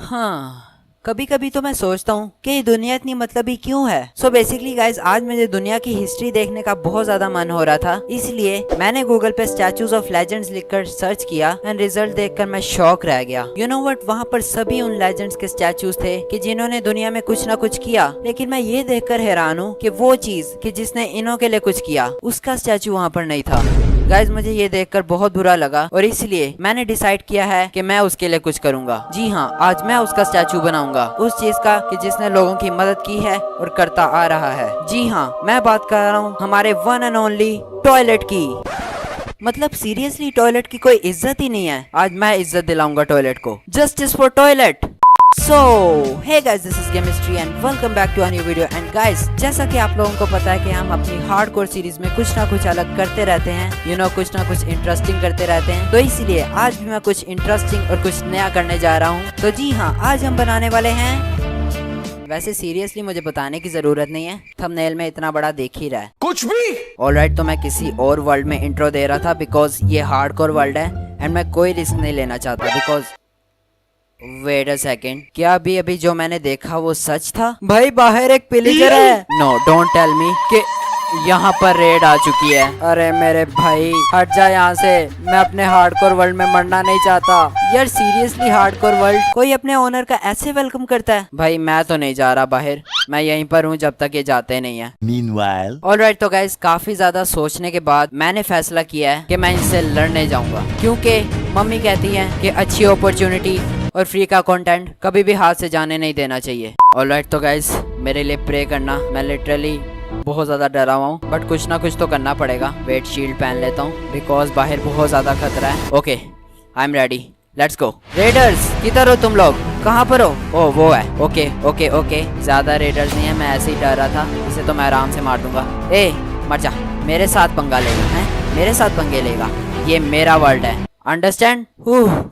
हाँ, कभी कभी तो मैं सोचता हूँ कि ये दुनिया इतनी मतलबी क्यों है। सो बेसिकली गाइज, आज मुझे दुनिया की हिस्ट्री देखने का बहुत ज्यादा मन हो रहा था, इसलिए मैंने गूगल पे स्टैचूज ऑफ लेजेंड्स लिखकर सर्च किया एंड रिजल्ट देखकर मैं शॉक रह गया। यू नो व्हाट, वहाँ पर सभी उन लेजेंड्स के स्टैचूज थे कि जिन्होंने दुनिया में कुछ ना कुछ किया, लेकिन मैं ये देखकर हैरान हूँ कि वो चीज कि जिसने इन्हों के लिए कुछ किया, उसका स्टैचू वहाँ पर नहीं था। गाइज, मुझे ये देखकर बहुत बुरा लगा और इसलिए मैंने डिसाइड किया है कि मैं उसके लिए कुछ करूंगा। जी हाँ, आज मैं उसका स्टैचू बनाऊंगा, उस चीज का कि जिसने लोगों की मदद की है और करता आ रहा है। जी हाँ, मैं बात कर रहा हूँ हमारे वन एंड ओनली टॉयलेट की। मतलब सीरियसली, टॉयलेट की कोई इज्जत ही नहीं है। आज मैं इज्जत दिलाऊंगा टॉयलेट को। Justice for toilet. So, hey guys, this is Chemistry and welcome back to a new video. And guys, जैसा कि आप लोगों को पता है कि हम अपनी हार्डकोर सीरीज में कुछ ना कुछ अलग करते रहते हैं, कुछ ना कुछ इंटरेस्टिंग करते रहते हैं। तो इसलिए आज भी मैं कुछ इंटरेस्टिंग और कुछ नया करने जा रहा हूँ। तो जी हाँ, आज हम बनाने वाले हैं, वैसे सीरियसली मुझे बताने की जरूरत नहीं है, थंबनेल में इतना बड़ा देख ही रहा है। कुछ भी ऑलराइट, तो मैं किसी और वर्ल्ड में इंट्रो दे रहा था बिकॉज ये हार्डकोर वर्ल्ड है एंड मैं कोई रिस्क नहीं लेना चाहता। बिकॉज वेट अ सेकेंड, क्या अभी जो मैंने देखा वो सच था? भाई बाहर एक पिलीजर है। नो, डोंट टेल मी कि यहाँ पर रेड आ चुकी है। अरे मेरे भाई, हट जा यहाँ से, मैं अपने हार्डकोर वर्ल्ड में मरना नहीं चाहता। यार सीरियसली, हार्डकोर वर्ल्ड कोई अपने ओनर का ऐसे वेलकम करता है? भाई मैं तो नहीं जा रहा बाहर, मैं यहीं पर हूँ जब तक ये जाते नहीं है। Meanwhile, ऑलराइट, तो गाइस काफी ज्यादा सोचने के बाद मैंने फैसला किया है कि मैं इनसे लड़ने जाऊंगा, क्योंकि मम्मी कहती है कि अच्छी अपॉर्चुनिटी और फ्री का कंटेंट कभी भी हाथ से जाने नहीं देना चाहिए। ऑलराइट, तो गाइस मेरे लिए प्रे करना, मैं लिटरली बहुत ज्यादा डरा हुआ हूँ, बट कुछ ना कुछ तो करना पड़ेगा। वेट, शील्ड पहन लेता हूँ बिकॉज बाहर बहुत ज्यादा खतरा है। Okay, I am ready, let's go. Readers, किधर हो तुम लोग? कहाँ पर हो? ओह वो है। ओके ओके ओके, ज्यादा रेडर्स नहीं है, मैं ऐसे ही डर रहा था, इसे तो मैं आराम से मार दूंगा। ए मर जा, मेरे साथ पंगा लेगा है, मेरे साथ पंगे लेगा, ये मेरा वर्ल्ड है, अंडरस्टैंड?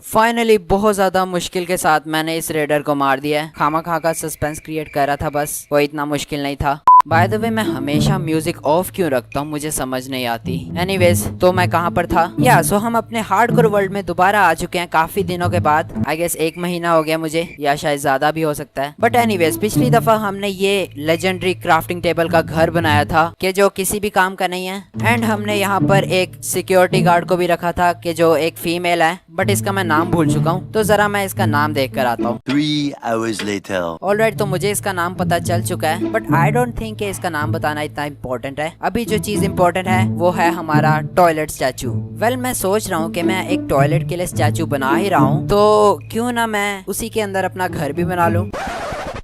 फाइनली बहुत ज्यादा मुश्किल के साथ मैंने इस रेडर को मार दिया है। खामा खा का सस्पेंस क्रिएट कर रहा था बस, कोई इतना मुश्किल नहीं था। बाय द वे, मैं हमेशा म्यूजिक ऑफ क्यों रखता हूँ मुझे समझ नहीं आती। एनीवेज, तो मैं कहाँ पर था? सो हम अपने हार्डकोर वर्ल्ड में दोबारा आ चुके हैं काफी दिनों के बाद। आई गेस 1 महीना हो गया मुझे, या शायद ज्यादा भी हो सकता है। बट एनीवेज, पिछली दफा हमने ये लेजेंडरी क्राफ्टिंग टेबल का घर बनाया था कि जो किसी भी काम का नहीं है, एंड हमने यहाँ पर एक सिक्योरिटी गार्ड को भी रखा था कि जो एक फीमेल है, बट इसका मैं नाम भूल चुका हूँ, तो जरा मैं इसका नाम देख कर आता हूँ। 3 hours later. ऑलराइट, तो मुझे इसका नाम पता चल चुका है, बट आई डोंट थिंक कि इसका नाम बताना इतना इम्पोर्टेंट है। अभी जो चीज इम्पोर्टेंट है वो है हमारा टॉयलेट स्टैचू। वेल, मैं सोच रहा हूँ कि मैं एक टॉयलेट के लिए स्टैचू बना ही रहा हूँ, तो क्यों ना मैं उसी के अंदर अपना घर भी बना लूँ।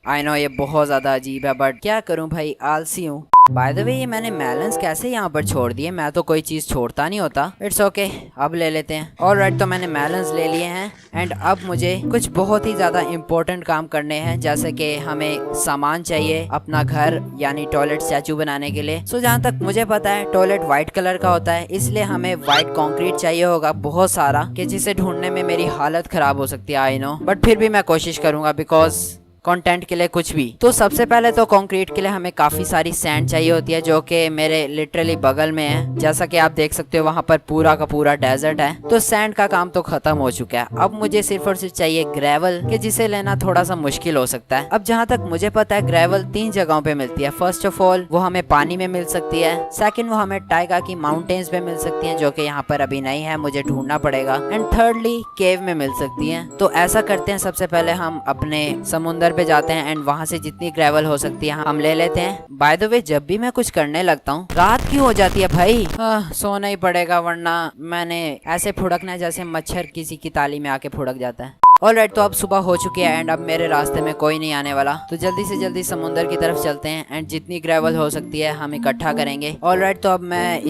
आई नो ये बहुत ज्यादा अजीब है, बट क्या करूँ भाई, आलसी हूँ। बाय द वे, ये मैंने मेलन्स कैसे यहाँ पर छोड़ दिए? मैं तो कोई चीज छोड़ता नहीं होता। इट्स ओके, अब ले लेते हैं। ऑलराइट, तो मैंने मेलन्स ले लिए हैं एंड अब मुझे कुछ बहुत ही ज्यादा इम्पोर्टेंट काम करने हैं, जैसे कि हमें सामान चाहिए अपना घर यानी टॉयलेट स्टैचू बनाने के लिए। सो जहाँ तक मुझे पता है टॉयलेट व्हाइट कलर का होता है, इसलिए हमें व्हाइट कॉन्क्रीट चाहिए होगा बहुत सारा, कि जिसे ढूंढने में मेरी हालत खराब हो सकती है। आई नो, बट फिर भी मैं कोशिश करूंगा बिकॉज कंटेंट के लिए कुछ भी। तो सबसे पहले तो कंक्रीट के लिए हमें काफी सारी सैंड चाहिए होती है, जो कि मेरे लिटरली बगल में है। जैसा कि आप देख सकते हो वहाँ पर पूरा का पूरा डेजर्ट है, तो सैंड का काम तो खत्म हो चुका है। अब मुझे सिर्फ और सिर्फ चाहिए ग्रेवल, कि जिसे लेना थोड़ा सा मुश्किल हो सकता है। अब जहाँ तक मुझे पता है ग्रेवल 3 जगहों पे मिलती है। फर्स्ट ऑफ ऑल वो हमें पानी में मिल सकती है, सेकेंड वो हमें टाइगा की माउंटेन्स पे मिल सकती है, जो कि यहाँ पर अभी नहीं है, मुझे ढूंढना पड़ेगा, एंड थर्डली केव में मिल सकती है। तो ऐसा करते हैं, सबसे पहले हम अपने समुंदर पे जाते हैं एंड वहाँ से जितनी ग्रेवल हो सकती है हम ले लेते हैं। बाय द वे, जब भी मैं कुछ करने लगता हूँ रात क्यों हो जाती है भाई? सोना ही पड़ेगा, वरना मैंने ऐसे फुड़कना जैसे मच्छर किसी की ताली में आके फुड़क जाता है। ऑलराइट, तो अब सुबह हो चुकी है एंड अब मेरे रास्ते में कोई नहीं आने वाला, तो जल्दी से जल्दी समुंदर की तरफ चलते हैं एंड जितनी ग्रेवल हो सकती है हम इकट्ठा करेंगे। ऑलराइट, तो अब मैं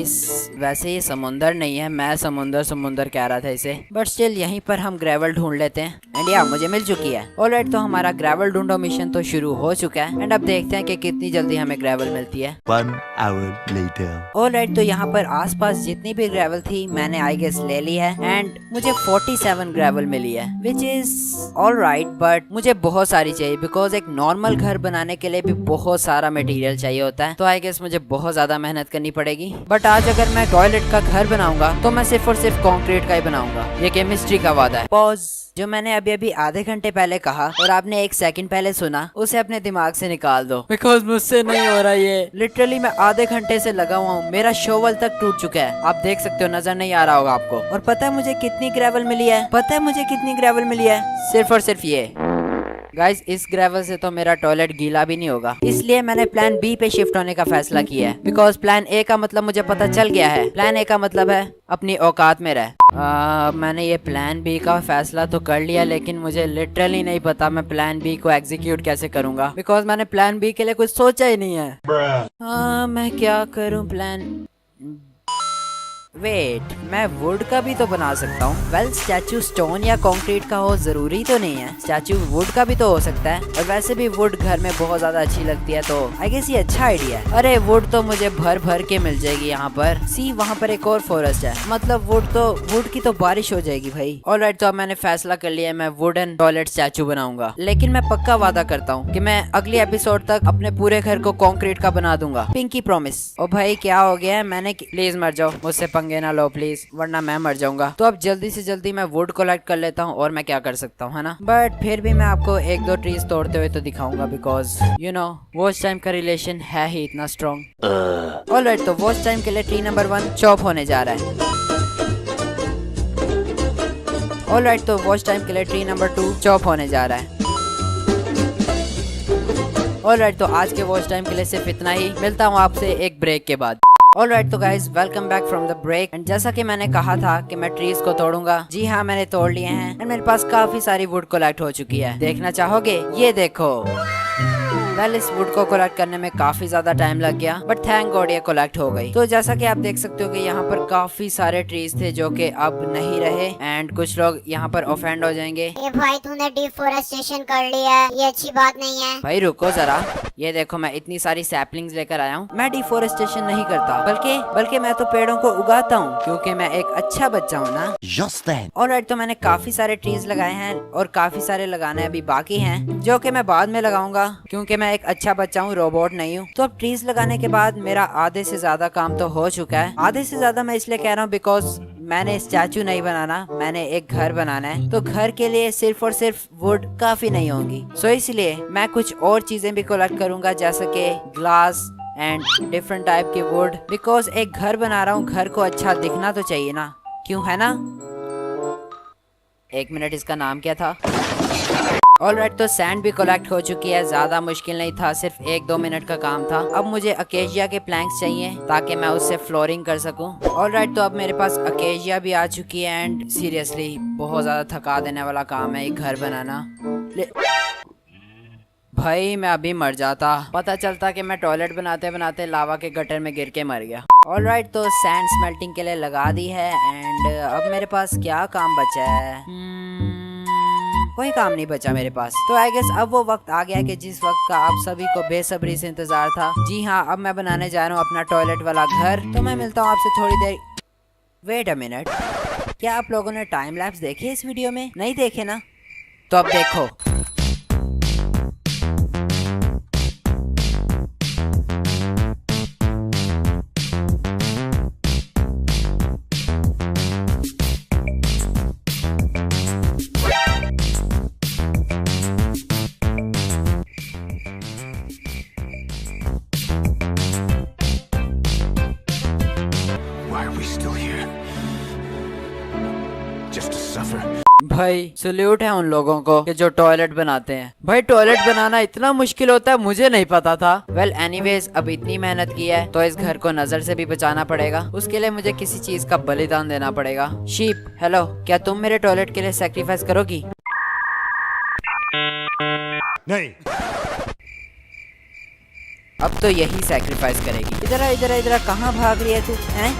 वैसे ये समुंदर नहीं है, मैं समुंदर कह रहा था इसे, बट स्टिल यहीं पर हम ग्रेवल ढूंढ लेते हैं एंड या मुझे मिल चुकी है। ऑलराइट, तो हमारा ग्रेवल ढूंढो मिशन तो शुरू हो चुका है एंड अब देखते हैं कि कितनी जल्दी हमें ग्रेवल मिलती है। 1 hour later. ऑलराइट, तो यहाँ पर आसपास जितनी भी ग्रेवल थी मैंने आई गेस ले ली है एंड मुझे 47 ग्रेवल मिली है, which is is alright, but मुझे बहुत सारी चाहिए बिकॉज एक नॉर्मल घर बनाने के लिए भी बहुत सारा मटेरियल चाहिए होता है। तो आई गेस मुझे बहुत ज्यादा मेहनत करनी पड़ेगी। बट आज अगर मैं टॉयलेट का घर बनाऊंगा तो मैं सिर्फ और सिर्फ कंक्रीट का ही बनाऊंगा। ये केमिस्ट्री का वादा है। पॉज। जो मैंने अभी अभी आधे घंटे पहले कहा और आपने 1 सेकंड पहले सुना, उसे अपने दिमाग से निकाल दो बिकॉज मुझसे नहीं हो रहा ये। लिटरली मैं आधे घंटे से लगा हुआ हूँ, मेरा शोवल तक टूट चुका है। आप देख सकते हो, नजर नहीं आ रहा होगा आपको। और पता है मुझे कितनी ग्रेवल मिली है? पता है मुझे कितनी ग्रेवल मिली है? सिर्फ और सिर्फ ये। गाइस, इस ग्रेवल से तो मेरा टॉयलेट गीला भी नहीं होगा, इसलिए मैंने प्लान बी पे शिफ्ट होने का फैसला किया है। बिकॉज प्लान ए का मतलब मुझे पता चल गया है। प्लान ए का मतलब है अपनी औकात में रह। मैंने ये प्लान बी का फैसला तो कर लिया, लेकिन मुझे लिटरली नहीं पता मैं प्लान बी को एग्जीक्यूट कैसे करूंगा, बिकॉज मैंने प्लान बी के लिए कुछ सोचा ही नहीं है। मैं क्या करूं? प्लान वेट, मैं वुड का भी तो बना सकता हूँ। वेल, स्टैचू स्टोन या कंक्रीट का हो जरूरी तो नहीं है, स्टैचू वुड का भी तो हो सकता है। और वैसे भी वुड घर में बहुत ज्यादा अच्छी लगती है, तो आई गेस ये अच्छा आइडिया है। अरे वुड तो मुझे भर भर के मिल जाएगी यहाँ पर। सी, वहाँ पर एक और फॉरेस्ट है, मतलब वुड की तो बारिश हो जाएगी भाई। ऑलराइट, तो अब मैंने फैसला कर लिया है, मैं वुडन टॉयलेट स्टैचू बनाऊंगा। लेकिन मैं पक्का वादा करता हूँ कि मैं अगले एपिसोड तक अपने पूरे घर को कंक्रीट का बना दूंगा। Pinky promise. ओ भाई, क्या हो गया है? मैंने प्लीज मर जाओ, मुझसे पंगे ना लो प्लीज, वरना मैं मर जाऊंगा। तो अब जल्दी से जल्दी मैं वुड कलेक्ट कर लेता हूँ, और मैं क्या कर सकता हूँ, है ना। बट फिर भी मैं आपको 1-2 ट्रीज तोड़ते हुए तो दिखाऊंगा, because you know watch time का रिलेशन है ही इतना स्ट्रॉन्ग। ऑलराइट, तो वॉच टाइम के लिए ट्री नंबर 1 चॉप होने जा रहा है। ऑलराइट, तो वॉच टाइम के लिए ट्री नंबर 2 चॉप होने जा रहा है। ऑलराइट, तो आज के वॉच टाइम के लिए सिर्फ इतना ही। मिलता हूँ आपसे एक ब्रेक के बाद। ऑलराइट, तो guys, welcome back from the break. And जैसा कि मैंने कहा था कि मैं ट्रीज को तोड़ूंगा, जी हाँ, मैंने तोड़ लिए हैं। एंड मेरे पास काफी सारी वुड कलेक्ट हो चुकी है। देखना चाहोगे? ये देखो। वेल, इस वुड को कलेक्ट करने में काफी ज्यादा टाइम लग गया, बट थैंक गॉड ये कलेक्ट हो गई। तो जैसा कि आप देख सकते हो कि यहाँ पर काफी सारे ट्रीज थे जो कि अब नहीं रहे, एंड कुछ लोग यहाँ पर ऑफेंड हो जाएंगे। ए भाई, तूने डिफोरेस्टेशन कर लिया है, ये अच्छी बात नहीं है। भाई रुको जरा, ये देखो मैं इतनी सारी सैपलिंग्स लेकर आया हूँ। मैं डिफोरेस्टेशन नहीं करता, बल्कि मैं तो पेड़ों को उगाता हूँ, क्योंकि मैं एक अच्छा बच्चा हूँ ना। Just then. ऑलराइट, तो मैंने काफी सारे ट्रीज लगाए हैं और काफी सारे लगाने अभी बाकी हैं, जो कि मैं बाद में लगाऊंगा, क्योंकि मैं एक अच्छा बच्चा हूँ, रोबोट नहीं हूँ। तो अब ट्रीज लगाने के बाद मेरा आधे से ज्यादा काम तो हो चुका है। आधे से ज्यादा मैं इसलिए कह रहा हूँ बिकॉज मैंने स्टैचू नहीं बनाना, मैंने एक घर बनाना है। तो घर के लिए सिर्फ और सिर्फ वुड काफी नहीं होंगी, सो इसलिए मैं कुछ और चीजें भी कलेक्ट करूंगा, जैसे कि ग्लास एंड डिफरेंट टाइप के वुड, बिकॉज एक घर बना रहा हूँ, घर को अच्छा दिखना तो चाहिए ना, क्यों, है ना। 1 मिनट, इसका नाम क्या था? ऑलराइट, तो सैंड भी कलेक्ट हो चुकी है। ज्यादा मुश्किल नहीं था, सिर्फ 1-2 मिनट का काम था। अब मुझे अकेशिया के प्लैंक्स चाहिए ताकि मैं उससे फ्लोरिंग कर सकूं। ऑलराइट, तो अब मेरे पास अकेशिया भी आ चुकी है। एंड सीरियसली बहुत ज्यादा थका देने वाला काम है ये घर बनाना। भाई मैं अभी मर जाता, पता चलता कि मैं टॉयलेट बनाते बनाते लावा के गटर में गिर के मर गया। ऑलराइट, तो सैंड स्मेल्टिंग के लिए लगा दी है। एंड अब मेरे पास क्या काम बचा है? कोई काम नहीं बचा मेरे पास। तो आई गेस अब वो वक्त आ गया कि जिस वक्त का आप सभी को बेसब्री से इंतजार था। जी हाँ, अब मैं बनाने जा रहा हूँ अपना टॉयलेट वाला घर। तो मैं मिलता हूँ आपसे थोड़ी देर। वेट अ मिनट, क्या आप लोगों ने टाइम लैप्स देखे इस वीडियो में? नहीं देखे ना? तो अब देखो। भाई सल्यूट है उन लोगों को कि जो टॉयलेट बनाते हैं। भाई टॉयलेट बनाना इतना मुश्किल होता है, मुझे नहीं पता था। वेल एनीवेज, अब इतनी मेहनत की है तो इस घर को नजर से भी बचाना पड़ेगा। उसके लिए मुझे किसी चीज का बलिदान देना पड़ेगा। शीप, हेलो, क्या तुम मेरे टॉयलेट के लिए सैक्रिफाइस करोगी? नहीं। अब तो यही सैक्रिफाइस करेगी। इधर कहाँ भाग रही है तू? हैं?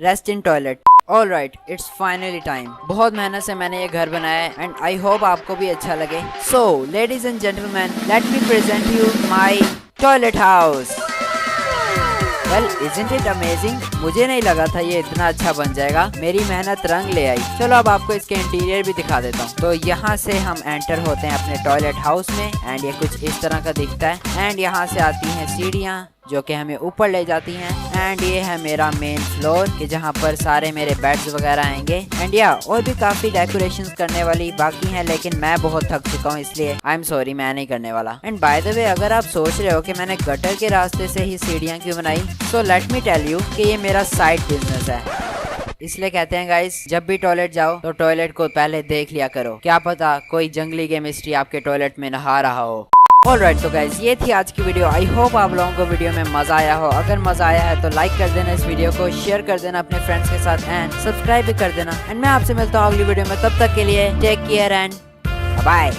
Rest in toilet. Alright, it's finally time. बहुत मेहनत से मैंने ये घर बनाया है एंड आई होप आपको भी अच्छा लगे। So ladies and gentleman, let me present you my toilet house. Well isn't it amazing, मुझे नहीं लगा था ये इतना अच्छा बन जाएगा। मेरी मेहनत रंग ले आई। चलो अब आपको इसके इंटीरियर भी दिखा देता हूँ। तो यहाँ से हम एंटर होते हैं अपने टॉयलेट हाउस में एंड ये कुछ इस तरह का दिखता है एंड यहाँ से आती हैं सीढ़ियाँ जो कि हमें ऊपर ले जाती हैं एंड ये है मेरा मेन फ्लोर कि जहाँ पर सारे मेरे बेड्स वगैरह आएंगे एंड या और भी काफी डेकोरेशंस करने वाली बाकी हैं, लेकिन मैं बहुत थक चुका हूँ इसलिए आई एम सॉरी मैं नहीं करने वाला। एंड बाय द वे अगर आप सोच रहे हो कि मैंने गटर के रास्ते से ही सीढ़ियाँ क्यों बनाई, so let me tell you कि ये मेरा साइड बिजनेस है। इसलिए कहते हैं गाइस, जब भी टॉयलेट जाओ तो टॉयलेट को पहले देख लिया करो, क्या पता कोई जंगली केमिस्ट्री आपके टॉयलेट में नहा रहा हो। ऑलराइट तो गाइस ये थी आज की वीडियो। आई होप आप लोगों को वीडियो में मजा आया हो। अगर मजा आया है तो लाइक कर देना इस वीडियो को, शेयर कर देना अपने फ्रेंड्स के साथ एंड सब्सक्राइब भी कर देना। एंड मैं आपसे मिलता हूँ अगली वीडियो में, तब तक के लिए टेक केयर एंड बाय।